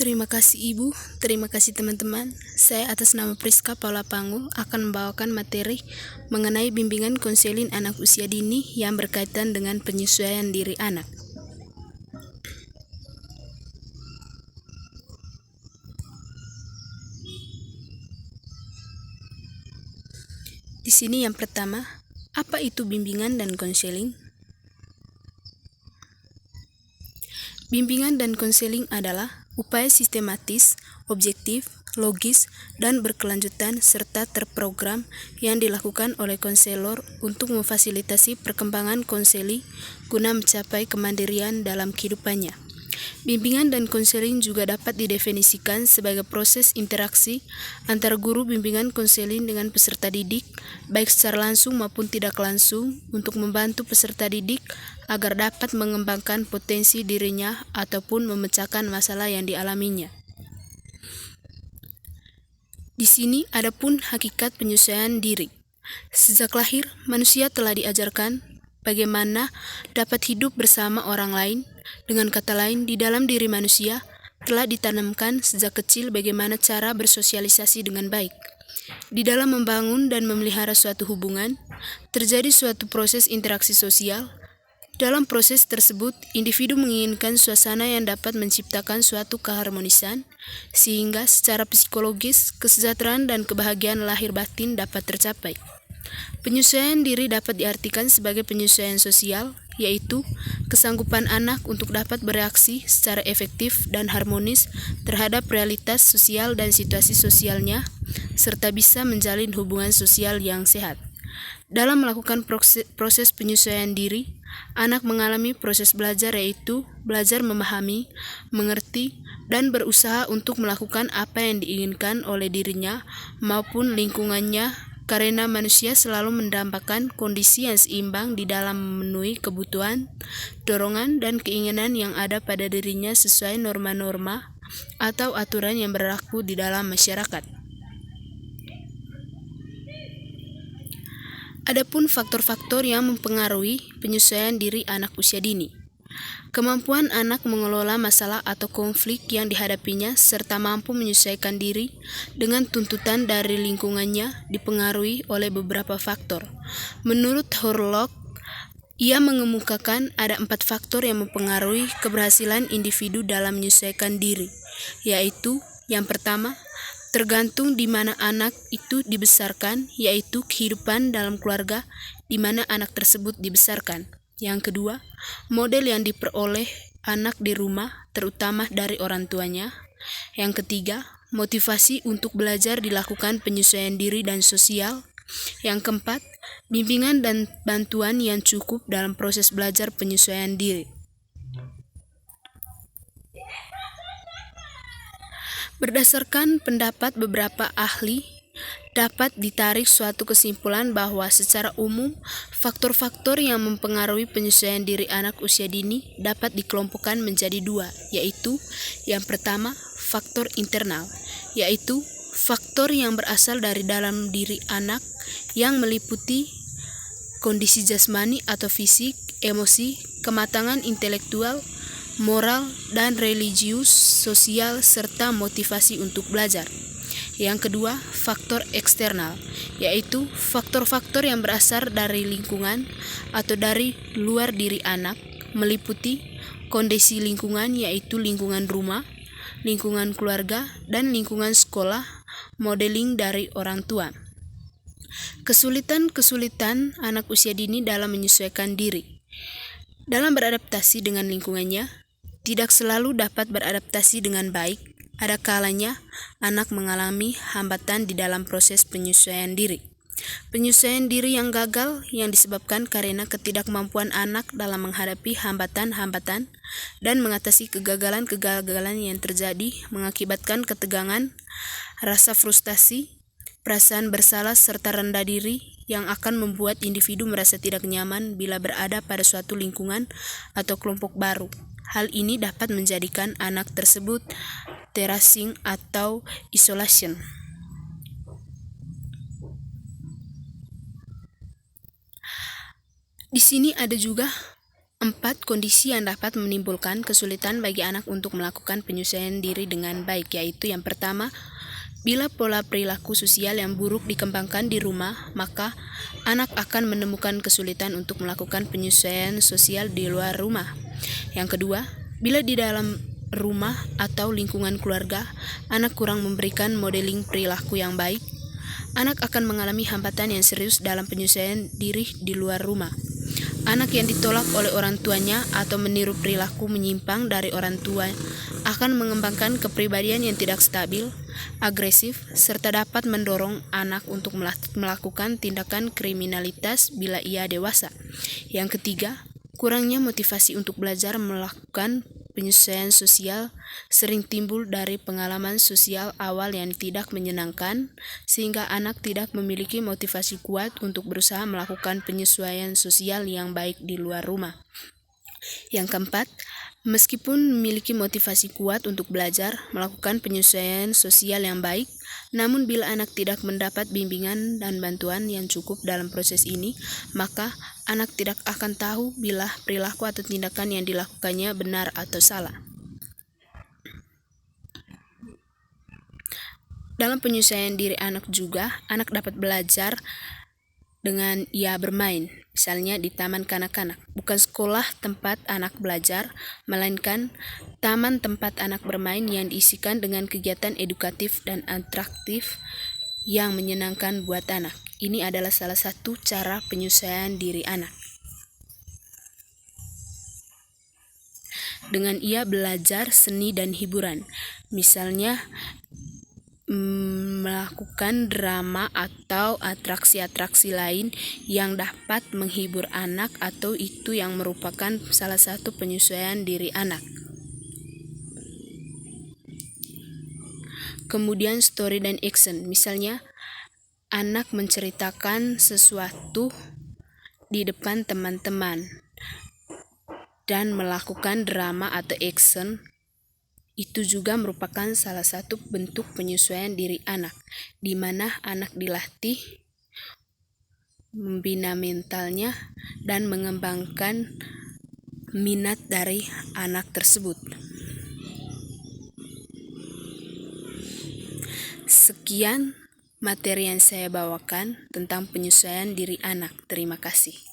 Terima kasih Ibu, terima kasih teman-teman. Saya atas nama Priska Paula Panggul akan membawakan materi mengenai bimbingan konseling anak usia dini yang berkaitan dengan penyesuaian diri anak. Di sini yang pertama, apa itu bimbingan dan konseling? Bimbingan dan konseling adalah upaya sistematis, objektif, logis, dan berkelanjutan serta terprogram yang dilakukan oleh konselor untuk memfasilitasi perkembangan konseli guna mencapai kemandirian dalam kehidupannya. Bimbingan dan konseling juga dapat didefinisikan sebagai proses interaksi antara guru bimbingan konseling dengan peserta didik, baik secara langsung maupun tidak langsung, untuk membantu peserta didik agar dapat mengembangkan potensi dirinya ataupun memecahkan masalah yang dialaminya. Di sini ada pun hakikat penyesuaian diri. Sejak lahir, manusia telah diajarkan bagaimana dapat hidup bersama orang lain. Dengan kata lain, di dalam diri manusia telah ditanamkan sejak kecil bagaimana cara bersosialisasi dengan baik. Di dalam membangun dan memelihara suatu hubungan, terjadi suatu proses interaksi sosial. Dalam proses tersebut, individu menginginkan suasana yang dapat menciptakan suatu keharmonisan, sehingga secara psikologis, kesejahteraan dan kebahagiaan lahir batin dapat tercapai. Penyesuaian diri dapat diartikan sebagai penyesuaian sosial, yaitu kesanggupan anak untuk dapat bereaksi secara efektif dan harmonis terhadap realitas sosial dan situasi sosialnya, serta bisa menjalin hubungan sosial yang sehat. Dalam melakukan proses penyesuaian diri, anak mengalami proses belajar, yaitu belajar memahami, mengerti, dan berusaha untuk melakukan apa yang diinginkan oleh dirinya maupun lingkungannya, karena manusia selalu mendambakan kondisi yang seimbang di dalam memenuhi kebutuhan, dorongan, dan keinginan yang ada pada dirinya sesuai norma-norma atau aturan yang berlaku di dalam masyarakat. Adapun faktor-faktor yang mempengaruhi penyesuaian diri anak usia dini. Kemampuan anak mengelola masalah atau konflik yang dihadapinya serta mampu menyesuaikan diri dengan tuntutan dari lingkungannya dipengaruhi oleh beberapa faktor. Menurut Horlock, ia mengemukakan ada 4 faktor yang mempengaruhi keberhasilan individu dalam menyesuaikan diri, yaitu yang pertama, tergantung di mana anak itu dibesarkan, yaitu kehidupan dalam keluarga di mana anak tersebut dibesarkan. Yang kedua, model yang diperoleh anak di rumah, terutama dari orang tuanya. Yang ketiga, motivasi untuk belajar dilakukan penyesuaian diri dan sosial. Yang keempat, bimbingan dan bantuan yang cukup dalam proses belajar penyesuaian diri. Berdasarkan pendapat beberapa ahli, dapat ditarik suatu kesimpulan bahwa secara umum, faktor-faktor yang mempengaruhi penyesuaian diri anak usia dini dapat dikelompokkan menjadi 2, yaitu yang pertama, faktor internal, yaitu faktor yang berasal dari dalam diri anak yang meliputi kondisi jasmani atau fisik, emosi, kematangan intelektual, moral, dan religius, sosial, serta motivasi untuk belajar. Yang kedua, faktor eksternal, yaitu faktor-faktor yang berasal dari lingkungan atau dari luar diri anak, meliputi kondisi lingkungan, yaitu lingkungan rumah, lingkungan keluarga, dan lingkungan sekolah, modeling dari orang tua. Kesulitan-kesulitan anak usia dini dalam menyesuaikan diri. Dalam beradaptasi dengan lingkungannya, tidak selalu dapat beradaptasi dengan baik. Ada kalanya anak mengalami hambatan di dalam proses penyesuaian diri. Penyesuaian diri yang gagal yang disebabkan karena ketidakmampuan anak dalam menghadapi hambatan-hambatan dan mengatasi kegagalan-kegagalan yang terjadi mengakibatkan ketegangan, rasa frustasi, perasaan bersalah serta rendah diri yang akan membuat individu merasa tidak nyaman bila berada pada suatu lingkungan atau kelompok baru. Hal ini dapat menjadikan anak tersebut terasing atau isolation. Di sini ada juga 4 kondisi yang dapat menimbulkan kesulitan bagi anak untuk melakukan penyesuaian diri dengan baik, yaitu yang pertama, bila pola perilaku sosial yang buruk dikembangkan di rumah, maka anak akan menemukan kesulitan untuk melakukan penyesuaian sosial di luar rumah. Yang kedua, bila di dalam rumah atau lingkungan keluarga, anak kurang memberikan modeling perilaku yang baik, anak akan mengalami hambatan yang serius dalam penyesuaian diri di luar rumah. Anak yang ditolak oleh orang tuanya atau meniru perilaku menyimpang dari orang tua akan mengembangkan kepribadian yang tidak stabil, agresif, serta dapat mendorong anak untuk melakukan tindakan kriminalitas bila ia dewasa. Yang ketiga, kurangnya motivasi untuk belajar melakukan penyesuaian sosial sering timbul dari pengalaman sosial awal yang tidak menyenangkan, sehingga anak tidak memiliki motivasi kuat untuk berusaha melakukan penyesuaian sosial yang baik di luar rumah. Yang keempat, meskipun memiliki motivasi kuat untuk belajar melakukan penyesuaian sosial yang baik, namun bila anak tidak mendapat bimbingan dan bantuan yang cukup dalam proses ini, maka anak tidak akan tahu bila perilaku atau tindakan yang dilakukannya benar atau salah. Dalam penyesuaian diri anak juga, anak dapat belajar dengan ia bermain, misalnya di taman kanak-kanak. Bukan sekolah tempat anak belajar, melainkan taman tempat anak bermain yang diisikan dengan kegiatan edukatif dan atraktif yang menyenangkan buat anak. Ini adalah salah satu cara penyesuaian diri anak. Dengan ia belajar seni dan hiburan, misalnya melakukan drama atau atraksi-atraksi lain yang dapat menghibur anak, atau itu yang merupakan salah satu penyesuaian diri anak. Kemudian story dan action, misalnya anak menceritakan sesuatu di depan teman-teman dan melakukan drama atau action. Itu juga merupakan salah satu bentuk penyesuaian diri anak, di mana anak dilatih membina mentalnya dan mengembangkan minat dari anak tersebut. Sekian materi yang saya bawakan tentang penyesuaian diri anak. Terima kasih.